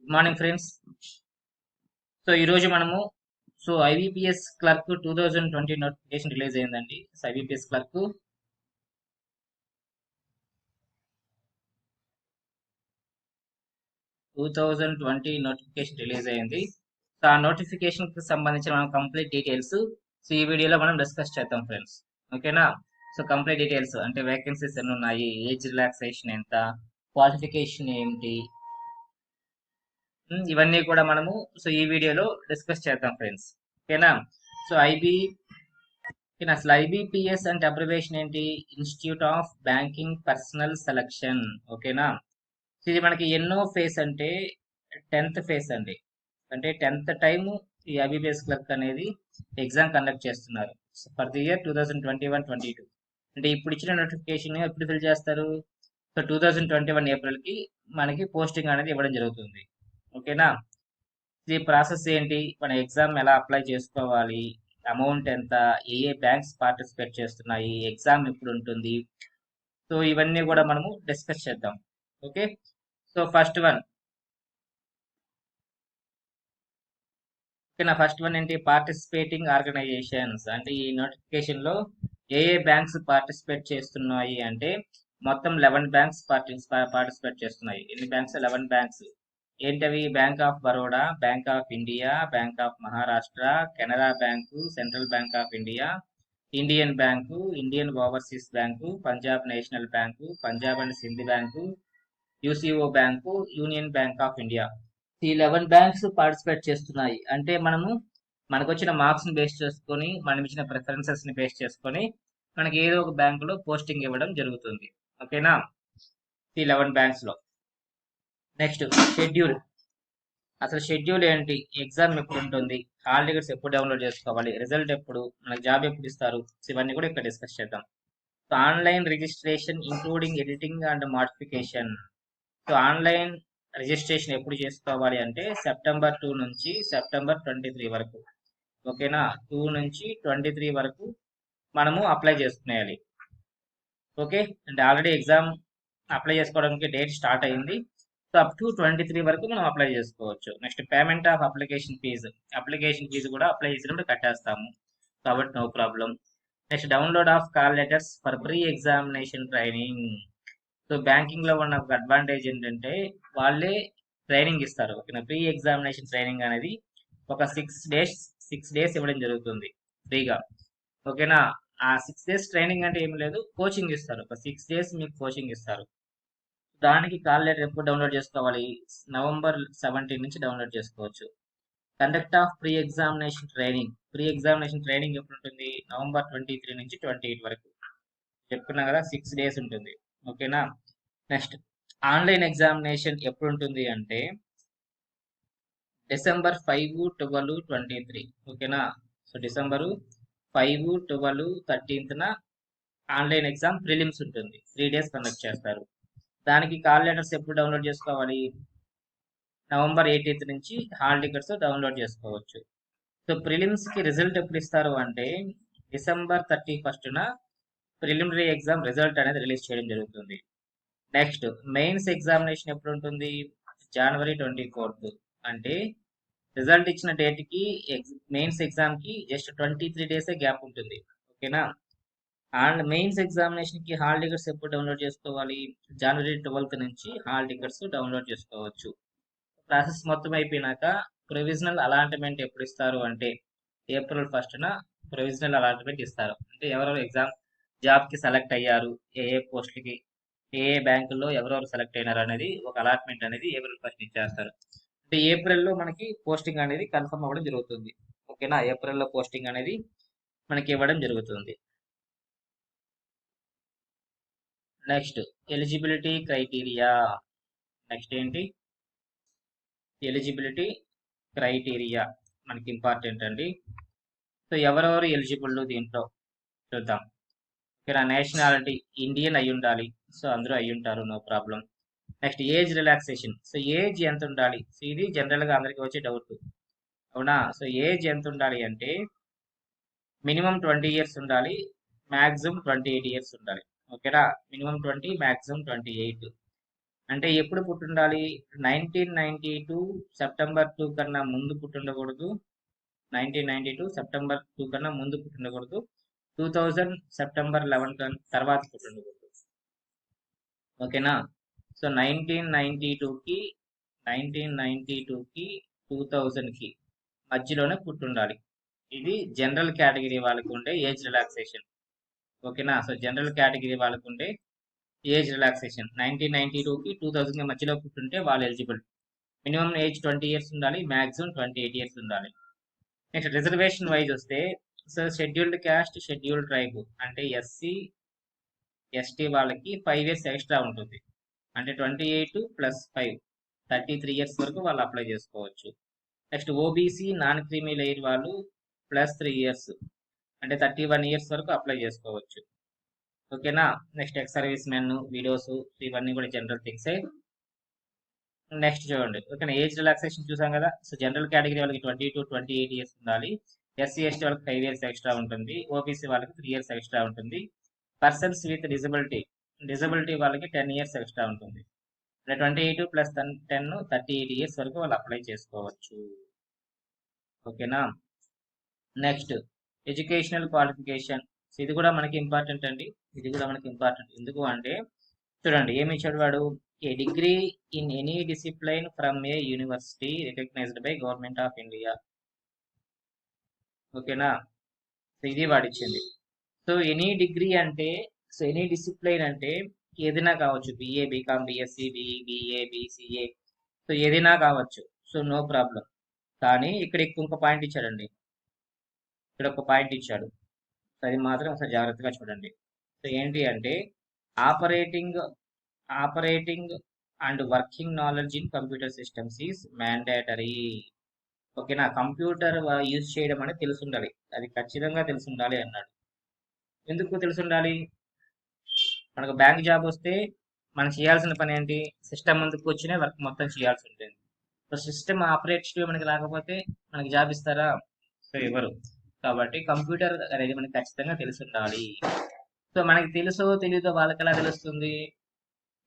Good morning friends. So ఈరోజు మనము IBPS clerk 2020 notification release అయిందండి. So IBPS clerk 2020 notification release అయింది. So ఆ నోటిఫికేషన్ కి సంబంధించిన మనం కంప్లీట్ డీటెయిల్స్ ఈ వీడియోలో మనం డిస్కస్ చేద్దాం ఫ్రెండ్స్. ఓకేనా? సో కంప్లీట్ డీటెయిల్స్ అంటే వేకెన్సీస్ ఎన్ని ఉన్నాయి, ఏజ్ రిలాక్సేషన్ ఎంత, క్వాలిఫికేషన్ ఏంటి, ఇవన్నీ కూడా మనము ఈ వీడియోలో డిస్కస్ చేద్దాం ఫ్రెండ్స్. ఓకేనా? సో అసలు ఐబిపిఎస్ అంటే అబ్రివేషన్ ఏంటి? Institute of banking personal selection. ఓకేనా? ఇది మనకి ఎన్నో ఫేస్ అంటే 10th ఫేస్ అండి. అంటే 10th టైం ఈ ఐబిపిఎస్ క్లర్క్ అనేది ఎగ్జామ్ కండక్ట్ చేస్తున్నారు ఫర్ ది ఇయర్ 2021-22. అంటే ఇప్పుడు ఇచ్చిన నోటిఫికేషన్ ఎప్పుడు ఫిల్ చేస్తారు? సో 2021 ఏప్రిల్కి మనకి పోస్టింగ్ అనేది ఇవ్వడం జరుగుతుంది. ఓకేనా? ఈ ప్రాసెస్ ఏంటి, మన ఎగ్జామ్ ఎలా అప్లై చేసుకోవాలి, అమౌంట్ ఎంత, ఏ బ్యాంక్స్ పార్టిసిపేట్ చేస్తున్నాయి, ఎగ్జామ్ ఎప్పుడు ఉంటుంది, సో ఇవన్నీ కూడా మనము డిస్కస్ చేద్దాం. ఓకే, సో ఫస్ట్ వన్ ఏంటి? Participating organisations. అంటే ఈ నోటిఫికేషన్ లో ఏ బ్యాంక్స్ పార్టిసిపేట్ చేస్తున్నాయి అంటే మొత్తం 11 బ్యాంక్స్ పార్టిసిపేట్ చేస్తున్నాయి. ఎన్ని బ్యాంక్స్? 11 బ్యాంక్స్. ఏంటవి? Bank of Baroda, bank of India, bank of Maharashtra, Canara bank, central bank of India, Indian bank, Indian overseas bank, Punjab national bank, Punjab and Sindh bank, UCO bank, union bank of India. ఈ 11 banks participate చేస్తున్నాయి. అంటే మనకు వచ్చిన marks ని base చేసుకొని, మనం ఇచ్చిన preferences ని బేస్ చేసుకొని మనకి ఏదో ఒక బ్యాంకులో పోస్టింగ్ ఇవ్వడం జరుగుతుంది. ఓకేనా? ఈ 11 బ్యాంక్స్ లో. Next schedule. అసలు షెడ్యూల్ ఏంటి, ఎగ్జామ్ ఎప్పుడు ఉంటుంది, హాల్ టికెట్స్ ఎప్పుడు డౌన్లోడ్ చేసుకోవాలి, రిజల్ట్ ఎప్పుడు, మనకి జాబ్ ఎప్పుడు ఇస్తారు, ఇవన్నీ కూడా ఇక్కడ డిస్కస్ చేద్దాం. So online registration including editing and modification. So online registration ఎప్పుడు చేసుకోవాలి అంటే సెప్టెంబర్ 2 నుంచి సెప్టెంబర్ 23 వరకు. ఓకేనా? 2 నుంచి 23 వరకు మనము అప్లై చేసుకునేయాలి. ఓకే, అంటే ఆల్రెడీ ఎగ్జామ్ అప్లై చేసుకోవడానికి డేట్ స్టార్ట్ అయింది. సో అప్ టు 23 వరకు మనం అప్లై చేసుకోవచ్చు. Next payment of application fee కూడా అప్లై చేసినప్పుడు కట్టేస్తాము కాబట్టి no problem. Next download of call letters for pre examination training. So banking లో ఉన్న ఒక అడ్వాంటేజ్ ఏంటంటే వాళ్ళే ట్రైనింగ్ ఇస్తారు. ఓకేనా? ప్రీ ఎగ్జామినేషన్ ట్రైనింగ్ అనేది ఒక 6 డేస్ ఇవ్వడం జరుగుతుంది ఫ్రీగా. ఓకేనా? ఆ 6 డేస్ ట్రైనింగ్ అంటే ఏం లేదు, కోచింగ్ ఇస్తారు. ఒక 6 డేస్ మీకు కోచింగ్ ఇస్తారు. దానికి కాల్ లెటర్ ఎప్పుడు డౌన్లోడ్ చేసుకోవాలి? నవంబర్ 17 నుంచి డౌన్లోడ్ చేసుకోవచ్చు. Conduct of pre examination training ఎప్పుడు ఉంటుంది? నవంబర్ 23 నుంచి 28 వరకు. చెప్పుకున్నాం కదా, 6 డేస్ ఉంటుంది. ఓకేనా? నెక్స్ట్ ఆన్లైన్ ఎగ్జామినేషన్ ఎప్పుడు ఉంటుంది అంటే డిసెంబర్ 5, 12, 23. ఓకేనా? సో డిసెంబరు 5, 12, 13న ఆన్లైన్ ఎగ్జామ్ ప్రిలిమ్స్ ఉంటుంది. 3 డేస్ కండక్ట్ చేస్తారు. దానికి కాల్ లెటర్స్ ఎప్పుడు డౌన్లోడ్ చేసుకోవాలి? నవంబర్ 18 నుంచి హాల్ టికెట్స్ డౌన్లోడ్ చేసుకోవచ్చు. సో ప్రిలిమ్స్ కి రిజల్ట్ ఎప్పుడు ఇస్తారు అంటే డిసెంబర్ 31న ప్రిలిమినరీ ఎగ్జామ్ రిజల్ట్ అనేది రిలీజ్ చేయడం జరుగుతుంది. నెక్స్ట్ మెయిన్స్ ఎగ్జామినేషన్ ఎప్పుడు ఉంటుంది? జనవరి 24. అంటే రిజల్ట్ ఇచ్చిన డేట్ కి మెయిన్స్ ఎగ్జామ్ కి జస్ట్ 23 డేసే గ్యాప్ ఉంటుంది. ఓకేనా? అండ్ మెయిన్స్ ఎగ్జామినేషన్ కి హాల్ టికెట్స్ ఎప్పుడు డౌన్లోడ్ చేసుకోవాలి? జనవరి 12 నుంచి హాల్ టికెట్స్ డౌన్లోడ్ చేసుకోవచ్చు. ప్రాసెస్ మొత్తం అయిపోయినాక ప్రొవిజనల్ అలాట్మెంట్ ఎప్పుడు ఇస్తారు అంటే ఏప్రిల్ 1న ప్రొవిజనల్ అలాట్మెంట్ ఇస్తారు. అంటే ఎవరెవరు ఎగ్జామ్ జాబ్ కి సెలెక్ట్ అయ్యారు, ఏ పోస్టులకి, ఏ బ్యాంకుల్లో ఎవరెవరు సెలెక్ట్ అయినారు అనేది ఒక అలాట్మెంట్ అనేది ఏప్రిల్ 1 ఇచ్చేస్తారు. అంటే ఏప్రిల్లో మనకి పోస్టింగ్ అనేది కన్ఫర్మ్ అవ్వడం జరుగుతుంది. ఓకేనా? ఏప్రిల్లో పోస్టింగ్ అనేది మనకి ఇవ్వడం జరుగుతుంది. Next eligibility criteria. నెక్స్ట్ ఏంటి? ఎలిజిబిలిటీ క్రైటీరియా మనకి ఇంపార్టెంట్ అండి. సో ఎవరెవరు ఎలిజిబుల్ దీంట్లో చూద్దాం. ఇక్కడ నేషనాలిటీ ఇండియన్ అయి ఉండాలి. సో అందరూ అయి ఉంటారు, no problem. Next age relaxation. So age ఎంత ఉండాలి? సో ఇది జనరల్ గా అందరికి వచ్చే డౌట్, అవునా? సో ఏజ్ ఎంత ఉండాలి అంటే మినిమం 20 ఇయర్స్ ఉండాలి, మాక్సిమం 28 ఇయర్స్ ఉండాలి. ఓకేనా? Minimum 20, maximum 28. అంటే ఎప్పుడు పుట్టుండాలి? 1992 సెప్టెంబర్ 2 కన్నా ముందు పుట్టుండకూడదు. 1992 సెప్టెంబర్ 2 కన్నా ముందు పుట్టుండకూడదు. 2000 సెప్టెంబర్ 11 తర్వాత పుట్టుండకూడదు. ఓకేనా? సో 1992కి 2000కి మధ్యలోనే పుట్టుండాలి. ఇది జనరల్ కేటగిరీ వాళ్ళకు ఉండే ఏజ్ రిలాక్సేషన్. ఓకేనా? సో జనరల్ కేటగిరీ వాళ్ళకు ఉండే ఏజ్ రిలాక్సేషన్ 1992కి 2000 మధ్యలో పుట్టుంటే వాళ్ళు ఎలిజిబుల్. మినిమం ఏజ్ 20 ఇయర్స్ ఉండాలి, మ్యాక్సిమం 28 ఇయర్స్ ఉండాలి. నెక్స్ట్ రిజర్వేషన్ వైజ్ వస్తే, so scheduled caste, scheduled tribe అంటే ఎస్సీ ఎస్టీ వాళ్ళకి 5 ఇయర్స్ ఎక్స్ట్రా ఉంటుంది. అంటే 28 + 5 33 ఇయర్స్ వరకు వాళ్ళు అప్లై చేసుకోవచ్చు. Next OBC non creamy layer వాళ్ళు +3 ఇయర్స్ అంటే 31 ఇయర్స్ వరకు అప్లై చేసుకోవచ్చు. ఓకేనా? Next ex service men, widows, ఇవన్నీ కూడా జనరల్ థింగ్సే. నెక్స్ట్ చూడండి. ఓకేనా? ఏజ్ రిలాక్సేషన్ చూసాం కదా. సో జనరల్ కేటగిరీ వాళ్ళకి 20-28 ఇయర్స్ ఉండాలి. ఎస్సీ ఎస్టీ వాళ్ళకి 5 ఇయర్స్ ఎక్స్ట్రా ఉంటుంది. ఓబీసీ వాళ్ళకి 3 ఇయర్స్ ఎక్స్ట్రా ఉంటుంది. పర్సన్స్ విత్ డిజబిలిటీ వాళ్ళకి 10 ఇయర్స్ ఎక్స్ట్రా ఉంటుంది. అంటే 28 + 10 38 ఇయర్స్ వరకు వాళ్ళు అప్లై చేసుకోవచ్చు. ఓకేనా? Next educational qualification. ఇది కూడా మనకి ఇంపార్టెంట్ అండి. ఇది కూడా మనకి ఇంపార్టెంట్. ఎందుకు అంటే చూడండి ఏమి ఇచ్చాడు వాడు, a degree in any discipline from a university recognised by government of India. ఓకేనా? సో ఇది వాడిచ్చింది. సో ఎనీ డిగ్రీ అంటే, సో ఎనీ డిసిప్లైన్ అంటే ఏదైనా కావచ్చు. BA, BCom, BSc, BA, BCA, so ఏదైనా కావచ్చు. So no problem. కానీ ఇక్కడ ఇంకొక పాయింట్ ఇచ్చాడండి. ఇక్కడ ఒక పాయింట్ ఇచ్చాడు. సో అది మాత్రం ఒకసారి జాగ్రత్తగా చూడండి. సో ఏంటి అంటే operating and working knowledge in computer systems is mandatory. ఓకేనా? కంప్యూటర్ యూజ్ చేయడం అనేది తెలిసి ఉండాలి. అది ఖచ్చితంగా తెలిసి ఉండాలి అన్నాడు. ఎందుకు తెలిసి ఉండాలి? మనకు బ్యాంక్ జాబ్ వస్తే మనం చేయాల్సిన పని ఏంటి? సిస్టమ్ ముందుకు వచ్చినే వర్క్ మొత్తం చేయాల్సి ఉంటుంది. సో సిస్టమ్ ఆపరేటివ్ మనకి రాకపోతే మనకి జాబ్ ఇస్తారా? సో ఇవ్వరు. కాబట్టి కంప్యూటర్ అనేది మనకి ఖచ్చితంగా తెలిసి ఉండాలి. సో మనకి తెలుసో తెలియదో వాళ్ళకి ఎలా తెలుస్తుంది?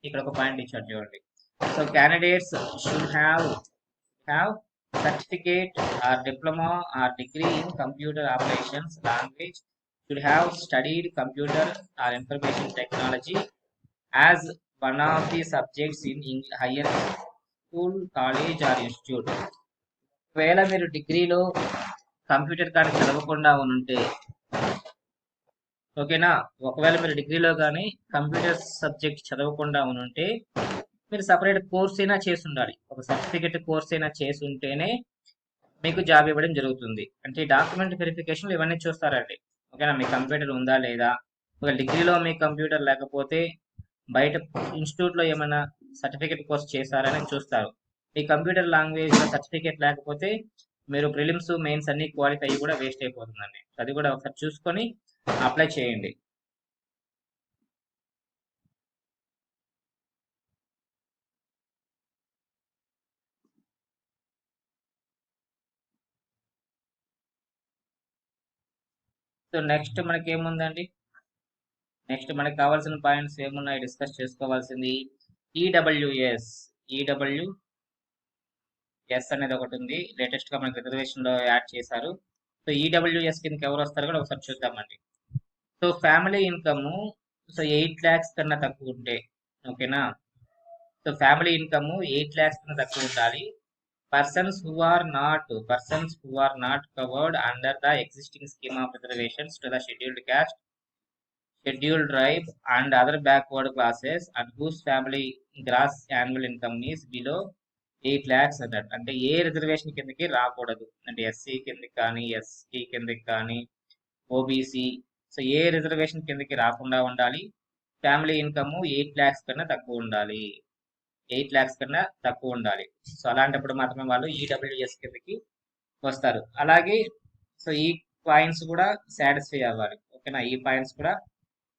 ఇక్కడ ఒక పాయింట్ ఇచ్చాడు చూడండి. So candidates should have certificate or diploma or degree in computer operations language, should have studied computer or information technology as one of the subjects in higher school, college or institute. ఒకవేళ మీరు డిగ్రీలో computer కానీ చదవకుండా ఉంటే, ఓకేనా? ఒకవేళ మీరు డిగ్రీలో కానీ కంప్యూటర్ సబ్జెక్ట్ చదవకుండా ఉంటే మీరు సపరేట్ కోర్స్ అయినా చేసి ఉండాలి. ఒక సర్టిఫికెట్ కోర్స్ అయినా చేసి ఉంటేనే మీకు జాబ్ ఇవ్వడం జరుగుతుంది. అంటే డాక్యుమెంట్ వెరిఫికేషన్ ఇవన్నీ చూస్తారండి. ఓకేనా? మీ కంప్యూటర్ ఉందా లేదా, ఒక డిగ్రీలో మీ కంప్యూటర్ లేకపోతే బయట ఇన్స్టిట్యూట్లో ఏమైనా సర్టిఫికెట్ కోర్స్ చేస్తారని చూస్తారు. మీ కంప్యూటర్ లాంగ్వేజ్లో సర్టిఫికెట్ లేకపోతే మీరు ప్రిలిమ్స్ మెయిన్స్ అన్ని క్వాలిఫై కూడా వేస్ట్ అయిపోతుందండి. అది కూడా ఒకసారి చూసుకొని అప్లై చేయండి. సో నెక్స్ట్ మనకి ఏముందండి? నెక్స్ట్ మనకి కావాల్సిన పాయింట్స్ ఏమున్నాయి డిస్కస్ చేసుకోవాల్సింది? ఈడబ్ల్యూఎస్ అనేది ఒకటి ఉంది. లేటెస్ట్ గా మనకి రిజర్వేషన్ లో యాడ్ చేశారు. సో ఈడబ్ల్యూఎస్ కిందకి ఎవరు వస్తారో కూడా ఒకసారి చూద్దామండి. So family income so 8 lakhs కన్నా తక్కువ ఉంటే, ఓకేనా? సో ఫ్యామిలీ ఇన్కమ్ 8 lakhs కన్నా తక్కువ ఉండాలి. Persons who are not covered under the existing scheme of reservations to the scheduled caste, scheduled tribe and other backward classes and whose family gross annual income is below 8 lakhs అన్నట్టు. అంటే ఏ reservation కిందకి రాకూడదు. అంటే SC కిందకి కానీ, ST కిందకి కానీ, OBC, so ఏ reservation కిందకి రాకుండా ఉండాలి. ఫ్యామిలీ ఇన్కమ్ 8 lakhs కన్నా తక్కువ ఉండాలి. 8 lakhs కన్నా తక్కువ ఉండాలి. సో అలాంటప్పుడు మాత్రమే వాళ్ళు ఈడబ్ల్యూఎస్ కిందకి వస్తారు. అలాగే సో ఈ పాయింట్స్ కూడా సాటిస్ఫై అవ్వాలి. ఓకేనా? ఈ పాయింట్స్ కూడా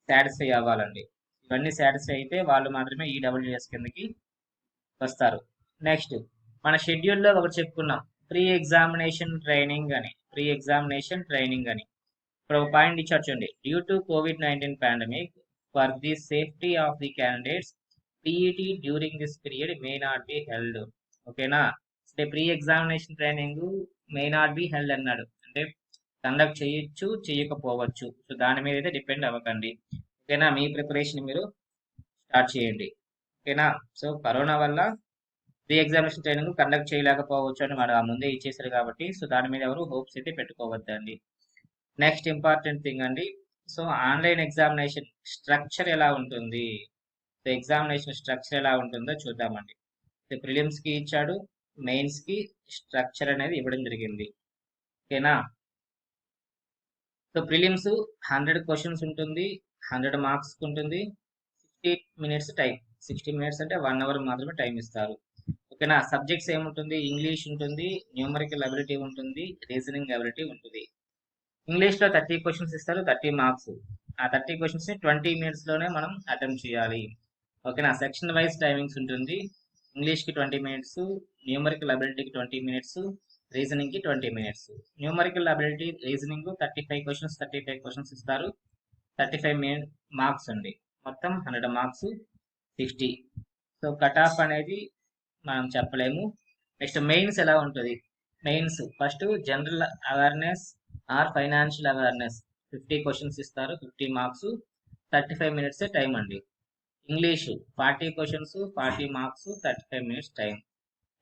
సాటిస్ఫై అవ్వాలండి. ఇవన్నీ సాటిస్ఫై అయితే వాళ్ళు మాత్రమే ఈడబ్ల్యూఎస్ కిందకి వస్తారు. నెక్స్ట్ మన షెడ్యూల్లో ఒకటి చెప్పుకున్నాం, ప్రీ ఎగ్జామినేషన్ ట్రైనింగ్ అని. ఇప్పుడు ఒక పాయింట్ ఇచ్చారు చూడండి. Due to COVID-19 pandemic, for the safety of the candidates, TET during this period may not be held. ఓకేనా, అంటే pre examination training may not be held అన్నాడు, అంటే కండక్ట్ చేయొచ్చు చేయకపోవచ్చు. సో దాని మీద అయితే డిపెండ్ అవ్వకండి. ఓకేనా, మీ ప్రిపరేషన్ మీరు స్టార్ట్ చేయండి. ఓకేనా, సో కరోనా వల్ల ప్రీ ఎగ్జామినేషన్ ట్రైనింగ్ కండక్ట్ చేయలేకపోవచ్చు అని మనం ముందే ఇచ్చేసారు కాబట్టి, సో దాని మీద ఎవరు హోప్స్ అయితే పెట్టుకోవద్దండి. నెక్స్ట్ ఇంపార్టెంట్ థింగ్ అండి, సో ఆన్లైన్ ఎగ్జామినేషన్ స్ట్రక్చర్ ఎలా ఉంటుంది, సో ఎగ్జామినేషన్ స్ట్రక్చర్ ఎలా ఉంటుందో చూద్దామండి. ప్రిలిమ్స్ కి ఇచ్చాడు, మెయిన్స్ కి స్ట్రక్చర్ అనేది ఇవ్వడం జరిగింది. ఓకేనా, సో ప్రిలిమ్స్ 100 క్వశ్చన్స్ ఉంటుంది, 100 మార్క్స్ ఉంటుంది, 60 మినిట్స్ టైం. 60 మినిట్స్ అంటే 1 అవర్ మాత్రమే టైం ఇస్తారు. ఓకేనా, సబ్జెక్ట్స్ ఏముంటుంది, ఇంగ్లీష్ ఉంటుంది, న్యూమరికల్ అబిలిటీ ఉంటుంది, రీజనింగ్ అబిలిటీ ఉంటుంది. ఇంగ్లీష్ లో 30 క్వశ్చన్స్ ఇస్తారు, 30 మార్క్స్. ఆ 30 క్వశ్చన్స్ ని 20 మినిట్స్ లోనే మనం అటెంప్ట్ చేయాలి. ఓకేనా, సెక్షన్ వైజ్ టైమింగ్స్ ఉంటుంది. ఇంగ్లీష్ కి 20 మినిట్స్, న్యూమరికల్ అబిలిటీకి 20 మినిట్స్, రీజనింగ్ కి 20 minutes. Numerical ability reasoning 35 questions ఇస్తారు, 35 మార్క్స్ అండి. మొత్తం 100 మార్క్స్, 60. సో కట్ ఆఫ్ అనేది మనం చెప్పలేము. నెక్స్ట్ మెయిన్స్ ఎలా ఉంటుంది, mains first general awareness or financial awareness 50 questions ఇస్తారు, 50 మార్క్స్, 35 మినిట్స్ టైం అండి. English 40 questions, 40 marks, 35 minutes time.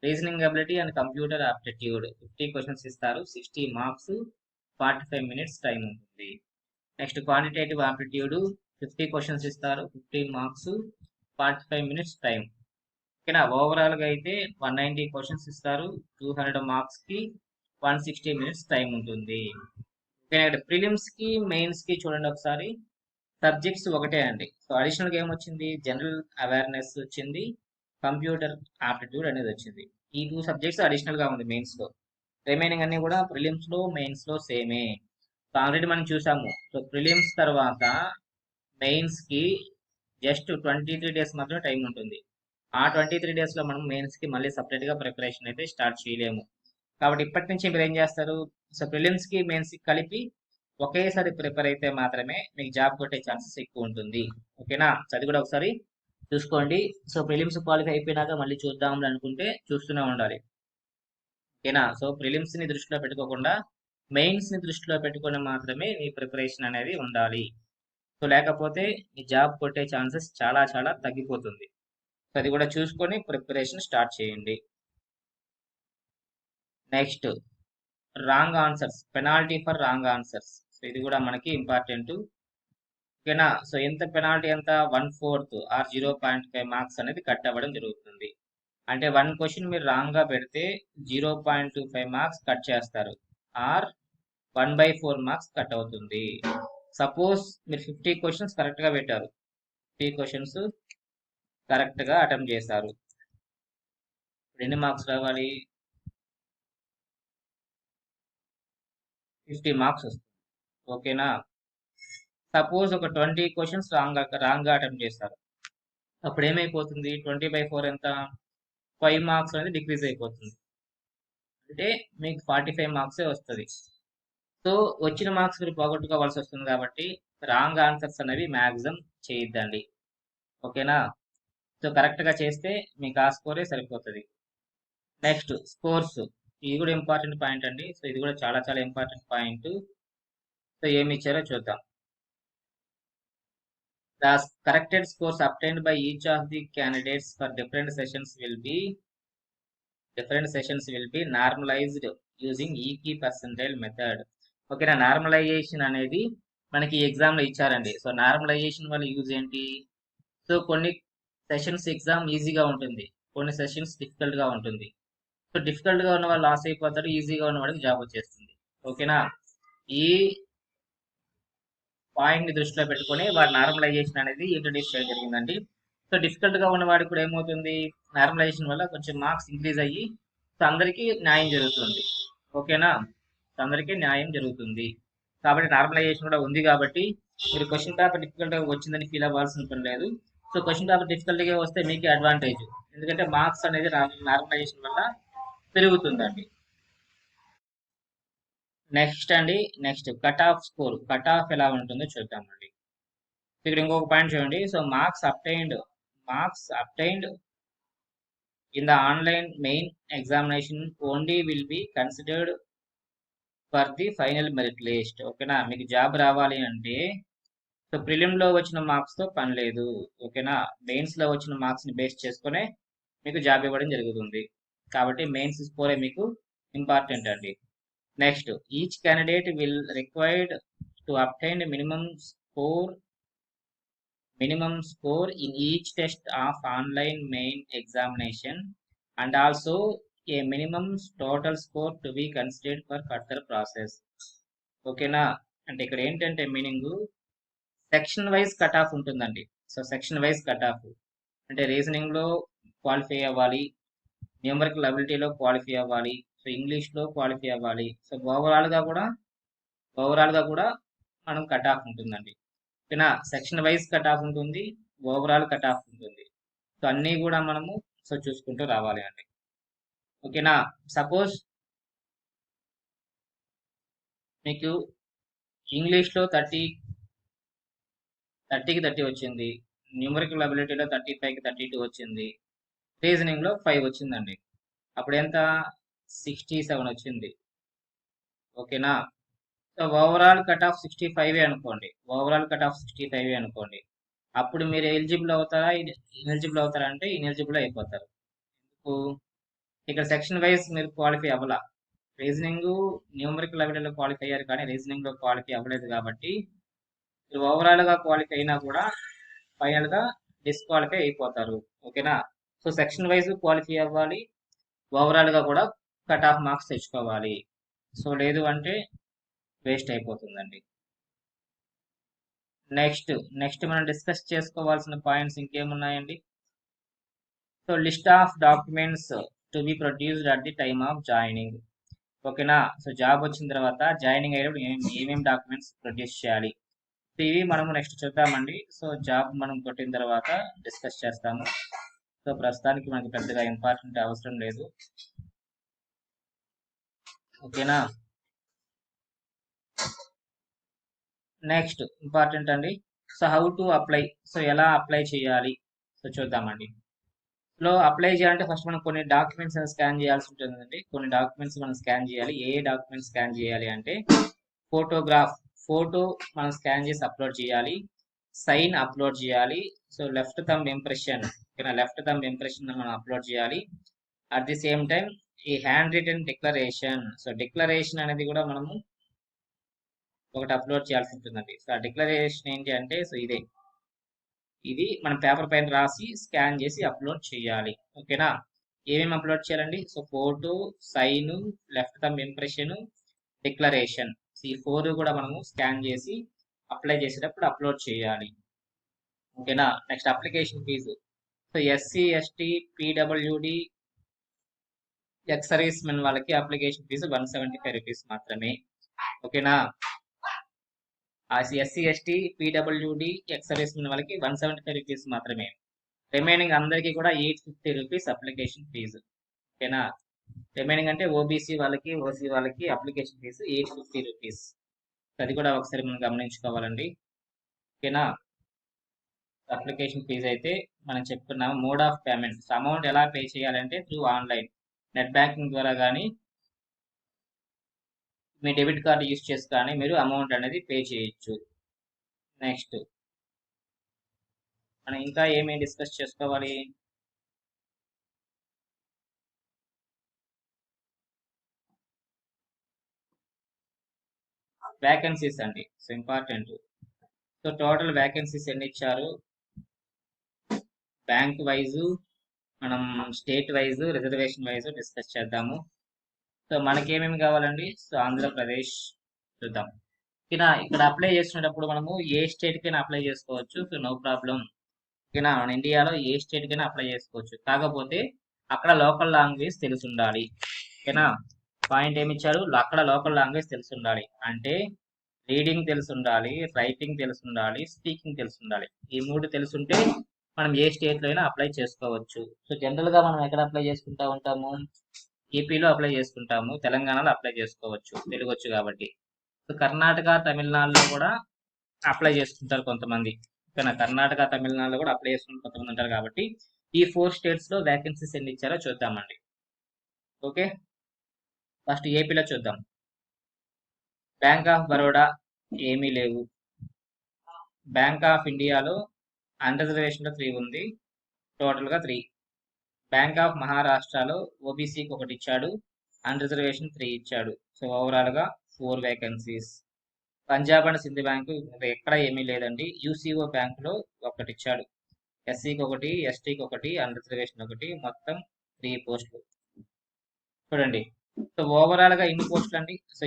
Reasoning ability and computer aptitude 50 questions ఇస్తారు, 60 మార్క్స్, 45 మినిట్స్ టైం ఉంటుంది. Next quantitative aptitude 50 questions ఇస్తారు, 15 marks, 45 minutes time. ఓకేనా, overall గా అయితే 190 questions ఇస్తారు, 200 marks కి 160 మినిట్స్ టైం ఉంటుంది. ఓకేనా, ఇక్కడ ప్రిలిమ్స్ కి మెయిన్స్ కి చూడండి ఒకసారి, సబ్జెక్ట్స్ ఒకటే అండి. సో అడిషనల్ గా ఏమొచ్చింది, జనరల్ అవేర్నెస్ వచ్చింది, కంప్యూటర్ ఆప్టిట్యూడ్ అనేది వచ్చింది. ఈ 2 సబ్జెక్ట్స్ అడిషనల్ గా ఉంది మెయిన్స్ లో. రిమైనింగ్ అన్ని కూడా ప్రిలిమ్స్ లో మెయిన్స్ లో సేమే. సో ఆల్రెడీ మనం చూసాము. సో ప్రిలిమ్స్ తర్వాత మెయిన్స్ కి జస్ట్ 23 డేస్ మాత్రమే టైం ఉంటుంది. ఆ 23 డేస్ లో మనం మెయిన్స్ కి మళ్ళీ సపరేట్ గా ప్రిపరేషన్ అయితే స్టార్ట్ చేయలేము. కాబట్టి ఇప్పటి నుంచి మీరు ఏం చేస్తారు, సో ప్రిలిమ్స్ కి మెయిన్స్ కి కలిపి ఒకేసారి ప్రిపేర్ అయితే మాత్రమే మీకు జాబ్ కొట్టే ఛాన్సెస్ ఎక్కువ ఉంటుంది. ఓకేనా, అది కూడా ఒకసారి చూసుకోండి. సో ప్రిలిమ్స్ క్వాలిఫై అయిపోయినాక మళ్ళీ చూద్దాం అనుకుంటే చూస్తూనే ఉండాలి. ఓకేనా, సో ప్రిలిమ్స్ ని దృష్టిలో పెట్టుకోకుండా మెయిన్స్ ని దృష్టిలో పెట్టుకుని మాత్రమే మీ ప్రిపరేషన్ అనేది ఉండాలి. సో లేకపోతే మీ జాబ్ కొట్టే ఛాన్సెస్ చాలా చాలా తగ్గిపోతుంది. సో అది కూడా చూసుకొని ప్రిపరేషన్ స్టార్ట్ చేయండి. Next wrong answers, penalty for wrong answers. So ఇది కూడా మనకి ఇంపార్టెంట్. ఓకేనా, సో ఎంత పెనాల్టీ, ఎంత 1/4 ఆర్ 0.5 మార్క్స్ అనేది కట్ అవ్వడం జరుగుతుంది. అంటే 1 క్వశ్చన్ మీరు రాంగ్ గా పెడితే 0.25 మార్క్స్ కట్ చేస్తారు, ఆర్ 1/4 మార్క్స్ కట్ అవుతుంది. సపోజ్ మీరు 50 క్వశ్చన్స్ కరెక్ట్ గా పెట్టారు, 50 క్వశ్చన్స్ కరెక్ట్ గా అటెంప్ట్ చేశారు, ఎన్ని మార్క్స్ రావాలి, 50 మార్క్స్ వస్తుంది. ఓకేనా, సపోజ్ ఒక 20 క్వశ్చన్స్ రాంగ్ గా అటెంప్ట్ చేస్తారు, అప్పుడు ఏమైపోతుంది, 20/4 ఎంత, 5 మార్క్స్ అనేది డిక్రీజ్ అయిపోతుంది. అంటే మీకు 45 మార్క్సే వస్తుంది. సో వచ్చిన మార్క్స్ మీరు పోగొట్టుకోవాల్సి వస్తుంది. కాబట్టి రాంగ్ ఆన్సర్స్ అనేవి మ్యాక్సిమం చేయొద్దండి. ఓకేనా, సో కరెక్ట్ గా చేస్తే మీకు ఆ స్కోరే సరిపోతుంది. నెక్స్ట్ స్కోర్స్, ఇది కూడా ఇంపార్టెంట్ పాయింట్ అండి. సో ఇది కూడా చాలా చాలా ఇంపార్టెంట్ పాయింట్. సో ఏమి ఇచ్చారో చూద్దాం. The corrected scores obtained by each of the candidates for different sessions will be normalized using equipercentile method. ఓకేనా, నార్మలైజేషన్ అనేది మనకి ఎగ్జామ్ లో ఇచ్చారండి. సో నార్మలైజేషన్ వల్ల యూజ్ ఏంటి, సో కొన్ని సెషన్స్ ఎగ్జామ్ ఈజీగా ఉంటుంది, కొన్ని సెషన్స్ డిఫికల్ట్ గా ఉంటుంది. సో డిఫికల్ట్ గా ఉన్న వాళ్ళు లాస్ అయిపోతారు, ఈజీగా ఉన్న వాడికి జాబ్ వచ్చేస్తుంది. ఓకేనా, ఈ పాయింట్ ని దృష్టిలో పెట్టుకొని వాడు నార్మలైజేషన్ అనేది ఇంట్రడ్యూస్ చేయడం జరిగిందండి. సో డిఫికల్ట్ గా ఉన్న వాడికి కూడా ఏమవుతుంది, నార్మలైజేషన్ వల్ల కొంచెం మార్క్స్ ఇంక్రీజ్ అయ్యి సో అందరికీ న్యాయం జరుగుతుంది. ఓకేనా, సో అందరికీ న్యాయం జరుగుతుంది. కాబట్టి నార్మలైజేషన్ కూడా ఉంది. కాబట్టి మీరు క్వశ్చన్ పేపర్ డిఫికల్ట్ గా వచ్చిందని ఫీల్ అవ్వాల్సిన పని లేదు. సో క్వశ్చన్ పేపర్ డిఫికల్ట్ గా వస్తే మీకే అడ్వాంటేజ్, ఎందుకంటే మార్క్స్ అనేది నార్మలైజేషన్ వల్ల పెరుగుతుందండి. నెక్స్ట్ అండి, next cut off score, cut off ఎలా ఉంటుందో చూద్దామండి. ఇక్కడ ఇంకొక పాయింట్ చూడండి. So marks obtained marks obtained in the online main examination only will be considered for the final merit list. ఓకేనా, మీకు జాబ్ రావాలి అంటే సో ప్రిలిమ్లో వచ్చిన మార్క్స్తో పని లేదు. ఓకేనా, మెయిన్స్లో వచ్చిన మార్క్స్ని బేస్ చేసుకునే మీకు జాబ్ ఇవ్వడం జరుగుతుంది. కాబట్టి మెయిన్స్ స్కోరే మీకు ఇంపార్టెంట్ అండి. Next, each candidate will required to obtain minimum score in each test of online main examination and also a minimum total score to be considered for further process. ఓకేనా, అంటే ఇక్కడ ఏంటంటే meaning section wise cut off ఉంటుందండి. So section wise cut off అంటే రీజనింగ్లో qualify అవ్వాలి, numerical అబిలిటీలో qualify అవ్వాలి, సో ఇంగ్లీష్లో క్వాలిఫై అవ్వాలి. సో ఓవరాల్గా కూడా మనం కట్ ఆఫ్ ఉంటుందండి. ఓకేనా, సెక్షన్ వైజ్ కట్ ఆఫ్ ఉంటుంది, ఓవరాల్ కట్ ఆఫ్ ఉంటుంది. సో అన్నీ కూడా మనము సో చూసుకుంటూ రావాలి అండి. ఓకేనా, సపోజ్ మీకు ఇంగ్లీష్లో 30కి 30 వచ్చింది, న్యూమరికల్ అబిలిటీలో 35కి 32 వచ్చింది, రీజనింగ్లో 5 వచ్చిందండి. అప్పుడు ఎంత? 67 వచ్చింది. ఓకేనా, సో ఓవరాల్ కట్ ఆఫ్ 65 అనుకోండి. అప్పుడు మీరు ఎలిజిబుల్ అవుతారా అంటే ఇనెలిజిబుల్ అయిపోతారు. ఇక్కడ సెక్షన్ వైజ్ మీరు క్వాలిఫై అవ్వాల. రీజనింగ్ న్యూమరికల్ అబిలిటీలో క్వాలిఫై అయ్యారు కానీ రీజనింగ్లో క్వాలిఫై అవ్వలేదు కాబట్టి మీరు ఓవరాల్గా క్వాలిఫై అయినా కూడా ఫైనల్గా డిస్క్వాలిఫై అయిపోతారు. ఓకేనా, సో సెక్షన్ వైజ్ క్వాలిఫై అవ్వాలి, ఓవరాల్గా కూడా కట్ ఆఫ్ మార్క్స్ తెచ్చుకోవాలి. సో లేదు అంటే వేస్ట్ అయిపోతుందండి. నెక్స్ట్ మనం డిస్కస్ చేసుకోవాల్సిన పాయింట్స్ ఇంకేమున్నాయండి? So list of documents to be produced at the time of joining. ఓకేనా, సో జాబ్ వచ్చిన తర్వాత జాయినింగ్ అయ్యేటప్పుడు ఏమేమి డాక్యుమెంట్స్ ప్రొడ్యూస్ చేయాలి, ఇవి మనము నెక్స్ట్ చూద్దామండి. సో జాబ్ మనం కొట్టిన తర్వాత డిస్కస్ చేస్తాము. సో ప్రస్తుతానికి మనకి పెద్దగా ఇంపార్టెంట్ అవసరం లేదు. ఓకేనా, నెక్స్ట్ ఇంపార్టెంట్ అండి. So how to apply, so ఎలా అప్లై చేయాలి సో చూద్దామండి. లో అప్లై చేయాలంటే ఫస్ట్ మనం కొన్ని డాక్యుమెంట్స్ స్కాన్ చేయాల్సి ఉంటుందండి. కొన్ని డాక్యుమెంట్స్ మనం స్కాన్ చేయాలి. ఏ డాక్యుమెంట్స్ స్కాన్ చేయాలి అంటే ఫోటో మనం స్కాన్ చేసి అప్లోడ్ చేయాలి, సైన్ అప్లోడ్ చేయాలి, సో లెఫ్ట్ థంబ్ ఇంప్రెషన్ మనం అప్లోడ్ చేయాలి. అట్ ది సేమ్ టైం ఈ hand written declaration, so declaration అనేది కూడా మనము ఒకటి అప్లోడ్ చేయాల్సి ఉంటుందండి. సో ఆ డిక్లరేషన్ ఏంటి అంటే సో ఇది మనం పేపర్ పైన రాసి స్కాన్ చేసి అప్లోడ్ చేయాలి. ఓకేనా, ఏమేమి అప్లోడ్ చేయాలండి? So photo, sign, left thumb impression, declaration, ఈ 4 కూడా మనము స్కాన్ చేసి అప్లై చేసేటప్పుడు అప్లోడ్ చేయాలి. ఓకేనా, next application fee. So SC, ST, PWD, ex servicemen వాళ్ళకి అప్లికేషన్ ఫీజు 175 రూపీస్ మాత్రమే. ఓకేనా, SC, ST, PWD, ex servicemen వాళ్ళకి 175 రూపీస్ మాత్రమే. రిమైనింగ్ అందరికీ కూడా 850 రూపీస్ అప్లికేషన్ ఫీజు. ఓకేనా, రిమైనింగ్ అంటే ఓబీసీ వాళ్ళకి, ఓసీ వాళ్ళకి అప్లికేషన్ ఫీజు 850 రూపీస్. అది కూడా ఒకసారి మనం గమనించుకోవాలండి. ఓకేనా, అప్లికేషన్ ఫీజు అయితే మనం చెప్పుకున్నాము. మోడ్ ఆఫ్ పేమెంట్, అమౌంట్ ఎలా పే చేయాలంటే త్రూ ఆన్లైన్ నెట్ బ్యాంకింగ్ ద్వారా కానీ మీ డెబిట్ కార్డు యూస్ చేసి కానీ మీరు అమౌంట్ అనేది పే చేయొచ్చు. నెక్స్ట్ మనం ఇంకా ఏమేమి డిస్కస్ చేసుకోవాలి? వ్యాకెన్సీస్ అండి, so important. So total vacancies ఎన్ని ఇచ్చారు? బ్యాంక్ వైజు, మనం state wise, reservation wise discuss చేద్దాము. సో మనకి ఏమేమి కావాలండి? సో ఆంధ్రప్రదేశ్ చూద్దాం. ఇక్కడ అప్లై చేసినప్పుడు మనము ఏ స్టేట్ కైనా అప్లై చేసుకోవచ్చు. So no problem. ఓకేనా, మన ఇండియాలో ఏ స్టేట్ కైనా అప్లై చేసుకోవచ్చు. కాకపోతే అక్కడ లోకల్ లాంగ్వేజ్ తెలిసి ఉండాలి. ఓకేనా, పాయింట్ ఏమి ఇచ్చారు? అక్కడ లోకల్ లాంగ్వేజ్ తెలిసి ఉండాలి అంటే రీడింగ్ తెలిసి ఉండాలి, రైటింగ్ తెలిసి ఉండాలి, స్పీకింగ్ తెలిసి ఉండాలి. ఈ 3 తెలుసుంటే మనం ఏ స్టేట్లో అయినా అప్లై చేసుకోవచ్చు. సో జనరల్గా మనం ఎక్కడ అప్లై చేసుకుంటా ఉంటాము? ఏపీలో అప్లై చేసుకుంటాము, తెలంగాణలో అప్లై చేసుకోవచ్చు, తెలుగు వచ్చు కాబట్టి. సో కర్ణాటక, తమిళనాడులో కూడా అప్లై చేసుకుంటారు కొంతమంది. ఓకేనా, కర్ణాటక తమిళనాడులో కూడా అప్లై చేసుకుని కొంతమంది ఉంటారు కాబట్టి ఈ 4 స్టేట్స్ లో వేకెన్సీస్ ఎన్ని ఇచ్చారో చూద్దామండి. ఓకే, ఫస్ట్ ఏపీలో చూద్దాం. బ్యాంక్ ఆఫ్ బరోడా ఏమీ లేవు. బ్యాంక్ ఆఫ్ ఇండియాలో అన్రిజర్వేషన్ లో 3 ఉంది, టోటల్ గా 3. బ్యాంక్ ఆఫ్ మహారాష్ట్రలో ఓబీసీకి 1 ఇచ్చాడు, అన్రిజర్వేషన్ 3 ఇచ్చాడు. సో ఓవరాల్ గా 4 vacancies. Punjab and Sindh bank ఎక్కడ ఏమీ లేదండి. యూసీఓ బ్యాంకులో 1 ఇచ్చాడు, ఎస్సీకి 1, ఎస్టీకి 1, అన్రిజర్వేషన్ 1, మొత్తం 3 పోస్టులు. చూడండి, సో ఓవరాల్ గా ఎన్ని పోస్టులు అండి? సో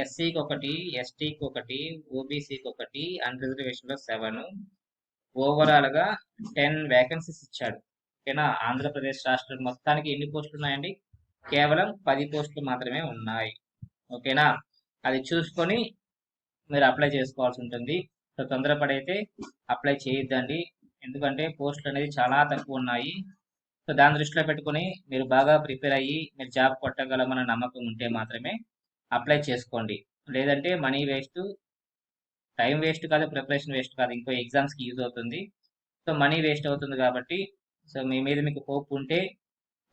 ఎస్సీకి 1, ఎస్టీకి 1, ఓబీసీకి 1, అన్రిజర్వేషన్ లో 7, ఓవరాల్ గా 10 వేకెన్సీస్ ఇచ్చాడు. ఓకేనా, ఆంధ్రప్రదేశ్ రాష్ట్రం మొత్తానికి ఎన్ని పోస్టులు ఉన్నాయండి? కేవలం 10 పోస్టులు మాత్రమే ఉన్నాయి. ఓకేనా, అది చూసుకొని మీరు అప్లై చేసుకోవాల్సి ఉంటుంది. సో తొందరపడైతే అప్లై చేయొద్దండి, ఎందుకంటే పోస్టులు అనేది చాలా తక్కువ ఉన్నాయి. సో దాని దృష్టిలో పెట్టుకొని మీరు బాగా ప్రిపేర్ అయ్యి మీరు జాబ్ కొట్టగలమన్న నమ్మకం ఉంటే మాత్రమే అప్లై చేసుకోండి. లేదంటే మనీ వేస్ట్, టైం వేస్ట్ కాదు, ప్రిపరేషన్ వేస్ట్ కాదు, ఇంకో ఎగ్జామ్స్కి యూజ్ అవుతుంది. సో మనీ వేస్ట్ అవుతుంది కాబట్టి సో మీ మీద మీకు హోప్ ఉంటే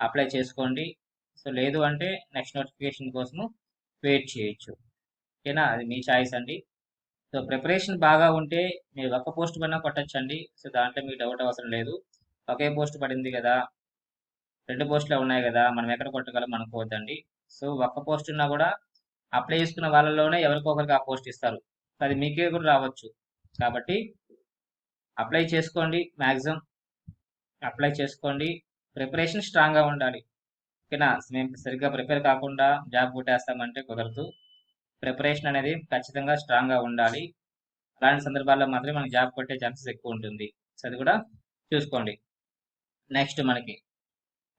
అప్లై చేసుకోండి. సో లేదు అంటే నెక్స్ట్ నోటిఫికేషన్ కోసము వెయిట్ చేయొచ్చు. ఓకేనా, అది మీ చాయిస్ అండి. సో ప్రిపరేషన్ బాగా ఉంటే మీరు ఒక్క పోస్ట్ పైన కొట్టచ్చండి. సో దాంట్లో మీకు డౌట్ అవసరం లేదు. ఒకే పోస్ట్ పడింది కదా, 2 పోస్టులే ఉన్నాయి కదా, మనం ఎక్కడ కొట్టగలం అనుకోవద్దండి. సో ఒక్క పోస్ట్ ఉన్నా కూడా అప్లై చేసుకున్న వాళ్ళలోనే ఎవరికో ఒకరికి ఆ పోస్ట్ ఇస్తారు, అది మీకే కూడా రావచ్చు. కాబట్టి అప్లై చేసుకోండి, మ్యాక్సిమం అప్లై చేసుకోండి. ప్రిపరేషన్ స్ట్రాంగ్గా ఉండాలి. ఓకేనా, మేము సరిగ్గా ప్రిపేర్ కాకుండా జాబ్ కొట్టేస్తామంటే కుదరదు. ప్రిపరేషన్ అనేది ఖచ్చితంగా స్ట్రాంగ్గా ఉండాలి. అలాంటి సందర్భాల్లో మాత్రమే మనకి జాబ్ కొట్టే ఛాన్సెస్ ఎక్కువ ఉంటుంది. సో అది కూడా చూసుకోండి. నెక్స్ట్ మనకి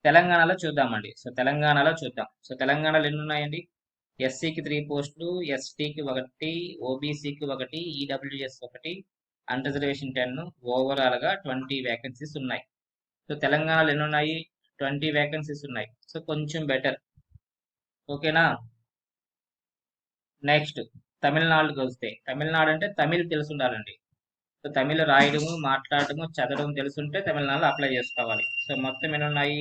తెలంగాణలో చూద్దామండి. సో తెలంగాణలో చూద్దాం. సో తెలంగాణలో ఎన్ని ఉన్నాయండి? ఎస్సీకి 3 పోస్టులు, ఎస్టీకి 1, ఓబీసీకి 1, ఈడబ్ల్యూఎస్ 1, అన్రిజర్వేషన్ 10, ఓవరాల్గా 20 వేకెన్సీస్ ఉన్నాయి. సో తెలంగాణలో ఎన్ని ఉన్నాయి? 20 వేకెన్సీస్ ఉన్నాయి. సో కొంచెం బెటర్. ఓకేనా, నెక్స్ట్ తమిళనాడుకి వస్తే, తమిళనాడు అంటే తమిళ్ తెలిసి ఉండాలండి. సో తమిళ రాయడము, మాట్లాడటము, చదవడం తెలుసుంటే తమిళనాడులో అప్లై చేసుకోవాలి. సో మొత్తం ఎన్ని ఉన్నాయి?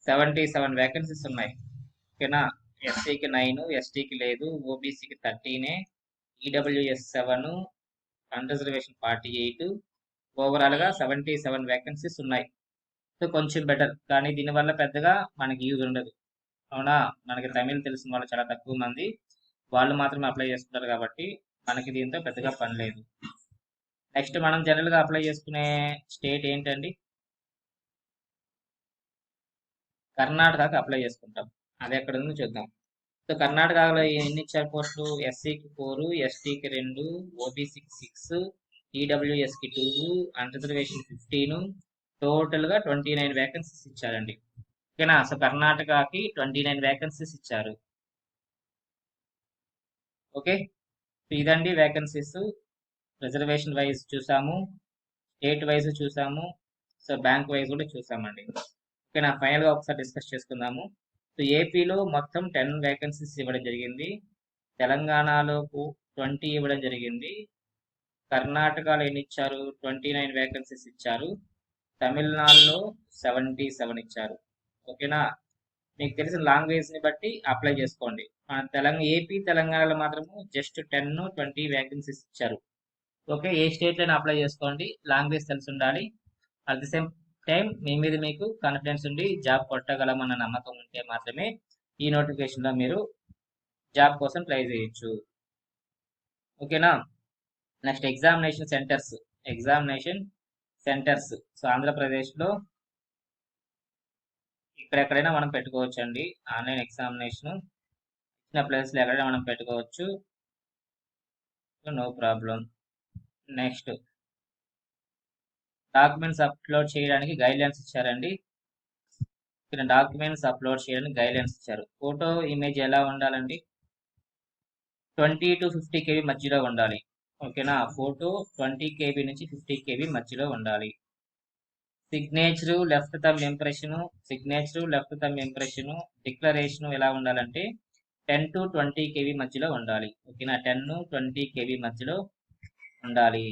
77 వేకెన్సీస్ ఉన్నాయి. ఓకేనా, ఎస్సీకి 9, ఎస్టీకి లేదు, ఓబీసీకి 13, ఈడబ్ల్యూఎస్ 7, అన్రిజర్వేషన్ 48, ఓవరాల్గా 77 వేకెన్సీస్ ఉన్నాయి. సో కొంచెం బెటర్, కానీ దీనివల్ల పెద్దగా మనకి యూజ్ ఉండదు. అవునా, మనకి తమిళ్ తెలిసిన వాళ్ళు చాలా తక్కువ మంది, వాళ్ళు మాత్రమే అప్లై చేసుకుంటారు కాబట్టి మనకి దీంతో పెద్దగా పని లేదు. నెక్స్ట్ మనం జనరల్గా అప్లై చేసుకునే స్టేట్ ఏంటండి? కర్ణాటకకి అప్లై చేసుకుంటాం. అది ఎక్కడ ఉందో చూద్దాం. సో కర్ణాటకలో ఎన్ని ఇచ్చారు పోస్టులు? ఎస్సీకి 4, ఎస్టీకి 2, ఓబీసీకి 6, ఈడబ్ల్యూఎస్కి 2, అన్రిజర్వేషన్ 15, టోటల్గా 29 వేకెన్సీస్ ఇచ్చారండి. ఓకేనా, సో కర్ణాటకకి 29 వేకెన్సీస్ ఇచ్చారు. ఓకే, సో ఇదండి వేకెన్సీస్. రిజర్వేషన్ వైజ్ చూసాము, స్టేట్ వైజ్ చూసాము, సో బ్యాంక్ వైజ్ కూడా చూసామండి. ఓకేనా, ఫైనల్గా ఒకసారి డిస్కస్ చేసుకుందాము. సో ఏపీలో మొత్తం 10 వేకెన్సీస్ ఇవ్వడం జరిగింది, తెలంగాణలో 20 ఇవ్వడం జరిగింది, కర్ణాటకలో ఎన్ని ఇచ్చారు? 29 వేకెన్సీస్ ఇచ్చారు, తమిళనాడులో 77 ఇచ్చారు. ఓకేనా, మీకు తెలిసిన లాంగ్వేజ్ని బట్టి అప్లై చేసుకోండి. మన ఏపీ తెలంగాణలో మాత్రము జస్ట్ 10, 20 వేకెన్సీస్ ఇచ్చారు. ఓకే, ఏ స్టేట్లోనే అప్లై చేసుకోండి, లాంగ్వేజ్ తెలిసి ఉండాలి. అట్ ది సేమ్ టైం మీ మీద మీకు కాన్ఫిడెన్స్ ఉండి జాబ్ కొట్టగలమన్న నమ్మకం ఉంటే మాత్రమే ఈ నోటిఫికేషన్లో మీరు జాబ్ కోసం ట్రై చేయొచ్చు. ఓకేనా, నెక్స్ట్ ఎగ్జామినేషన్ సెంటర్స్. సో ఆంధ్రప్రదేశ్లో ఇక్కడెక్కడైనా మనం పెట్టుకోవచ్చు అండి. ఆన్లైన్ ఎగ్జామినేషన్ ఇచ్చిన ప్లేస్లో ఎక్కడైనా మనం పెట్టుకోవచ్చు, no problem. Next documents upload చేయడానికి గైడ్లైన్స్ ఇచ్చారండి. ఇక్కడ డాక్యుమెంట్స్ అప్లోడ్ చేయడానికి గైడ్లైన్స్ ఇచ్చారు. ఫోటో ఇమేజ్ ఎలా ఉండాలండి? 20 to 50 KB మధ్యలో ఉండాలి. ఓకేనా, ఫోటో 20 KB నుంచి 50 KB మధ్యలో ఉండాలి. Signature, left thumb impression, declaration ఎలా ఉండాలంటే 10 to 20 KB మధ్యలో ఉండాలి. ఓకేనా, 10, 20 KB మధ్యలో ఉండాలి.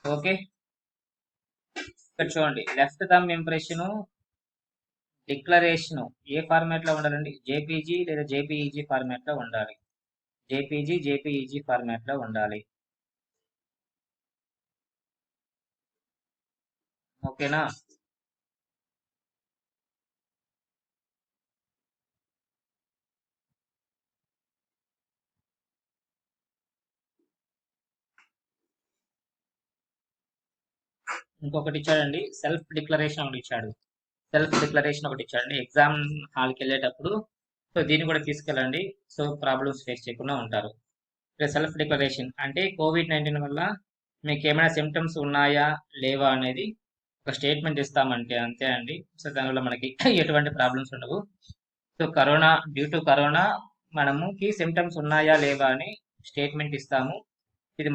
ఓకే, ఇక్కడ చూడండి లెఫ్ట్ థంబ్ ఇంప్రెషన్ డిక్లరేషన్ ఏ ఫార్మాట్ లో ఉండాలండి? జేపీజీ లేదా జేపీఈజీ ఫార్మాట్ లో ఉండాలి. జేపీఈజీ ఫార్మాట్ లో ఉండాలి. ఓకేనా? ఇంకొకటి ఇచ్చాడండి, సెల్ఫ్ డిక్లరేషన్ ఒకటి ఇచ్చాడు. సెల్ఫ్ డిక్లరేషన్ ఒకటి ఇచ్చాడండి ఎగ్జామ్ హాల్కి వెళ్ళేటప్పుడు. సో దీన్ని కూడా తీసుకెళ్ళండి. సో ప్రాబ్లమ్స్ ఫేస్ చేయకుండా ఉంటారు. సెల్ఫ్ డిక్లరేషన్ అంటే కోవిడ్-19 వల్ల మీకు ఏమైనా సిమ్టమ్స్ ఉన్నాయా లేవా అనేది ఒక స్టేట్మెంట్ ఇస్తామంటే అంతే అండి. సో దానివల్ల మనకి ఎటువంటి ప్రాబ్లమ్స్ ఉండవు. సో డ్యూ టు కరోనా మనముకి సిమ్టమ్స్ ఉన్నాయా లేవా అని స్టేట్మెంట్ ఇస్తాము. ఇది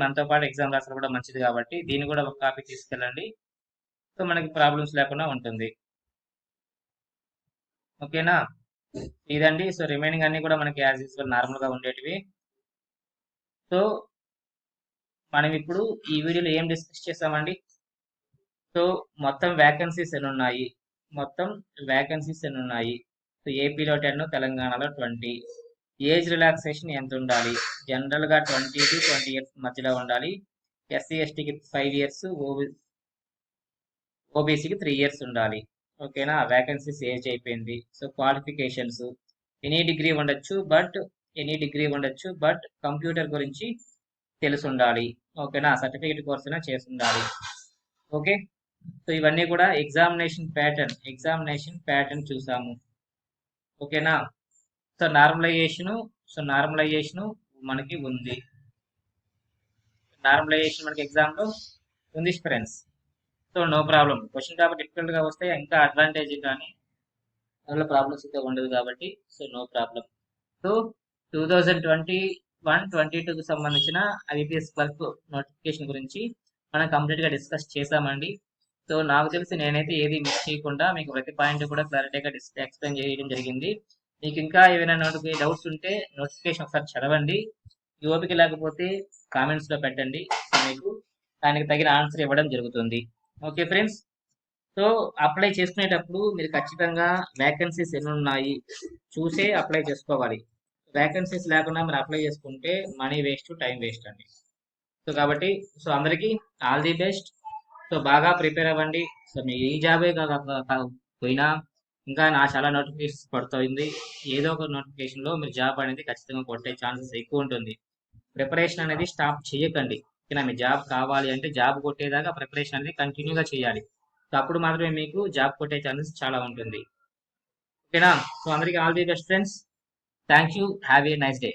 మనతో పాటు ఎగ్జామ్ రాసిన కూడా మంచిది కాబట్టి దీన్ని కూడా ఒక కాపీ తీసుకెళ్ళండి. సో మనకి ప్రాబ్లమ్స్ లేకుండా ఉంటుంది. ఓకేనా? ఇదండి. సో రిమైనింగ్ అన్ని కూడా మనకి యాజ్ యూజువల్ నార్మల్ గా ఉండేటివి. సో మనం ఇప్పుడు ఈ వీడియోలో ఏం డిస్కస్ చేసామండి? సో మొత్తం వేకెన్సీస్ ఎన్ని ఉన్నాయి? మొత్తం వేకెన్సీస్ ఎన్ని ఉన్నాయి? సో ఏపీలో 10, తెలంగాణలో 20. ఏజ్ రిలాక్సేషన్ ఎంత ఉండాలి? జనరల్ గా 20 to 20 ఇయర్స్ మధ్యలో ఉండాలి. ఎస్సీ ఎస్టీకి 5 ఇయర్స్, ఓబీసీకి 3 ఇయర్స్ ఉండాలి. ఓకేనా? వేకెన్సీస్ ఏజ్ అయిపోయింది. సో క్వాలిఫికేషన్స్ ఎనీ డిగ్రీ ఉండొచ్చు, బట్ కంప్యూటర్ గురించి తెలిసి ఉండాలి. ఓకేనా? సర్టిఫికేట్ కోర్స్ అయినా చేసి ఉండాలి. ఓకే, సో ఇవన్నీ కూడా ఎగ్జామినేషన్ ప్యాటర్న్ చూసాము. ఓకేనా? సో నార్మలైజేషన్ మనకి ఉంది. నార్మలైజేషన్ మనకి ఎగ్జామ్ లో ఉంది friends. So no problem. Question paper difficult గా వస్తే ఇంకా అడ్వాంటేజ్, కానీ అందులో ప్రాబ్లమ్స్ అయితే ఉండదు కాబట్టి సో నో ప్రాబ్లం. సో 2021-22కి సంబంధించిన ఐపీఎస్ క్లర్క్ నోటిఫికేషన్ గురించి మనం కంప్లీట్ గా డిస్కస్ చేసామండి. సో నాకు తెలిసి నేనైతే ఏది మిస్ చేయకుండా మీకు ప్రతి పాయింట్ కూడా క్లారిటీగా ఎక్స్ప్లెయిన్ చేయడం జరిగింది. మీకు ఇంకా ఏమైనా డౌట్స్ ఉంటే నోటిఫికేషన్ ఒకసారి చదవండి. ఈ ఓపిక లేకపోతే కామెంట్స్ లో పెట్టండి. సో మీకు దానికి తగిన ఆన్సర్ ఇవ్వడం జరుగుతుంది. ఓకే ఫ్రెండ్స్, సో అప్లై చేసుకునేటప్పుడు మీరు ఖచ్చితంగా వేకెన్సీస్ ఎన్ని ఉన్నాయి చూసే అప్లై చేసుకోవాలి. వేకెన్సీస్ లేకుండా మీరు అప్లై చేసుకుంటే మనీ వేస్ట్, టైం వేస్ట్ అండి. సో కాబట్టి సో అందరికీ ఆల్ ది బెస్ట్. సో బాగా ప్రిపేర్ అవ్వండి. సో మీ ఈ జాబే పోయినా ఇంకా చాలా నోటిఫికేషన్స్ పడుతుంది. ఏదో ఒక నోటిఫికేషన్లో మీరు జాబ్ అనేది ఖచ్చితంగా కొట్టే ఛాన్సెస్ ఎక్కువ ఉంటుంది. ప్రిపరేషన్ అనేది స్టాప్ చేయకండి. ఓకేనా? మీ జాబ్ కావాలి అంటే జాబ్ కొట్టేదాకా ప్రిపరేషన్ అనేది కంటిన్యూగా చేయాలి. సో అప్పుడు మాత్రమే మీకు జాబ్ కొట్టే ఛాన్సెస్ చాలా ఉంటుంది. ఓకేనా? సో అందరికీ all the best friends. Thank you. Have a nice day.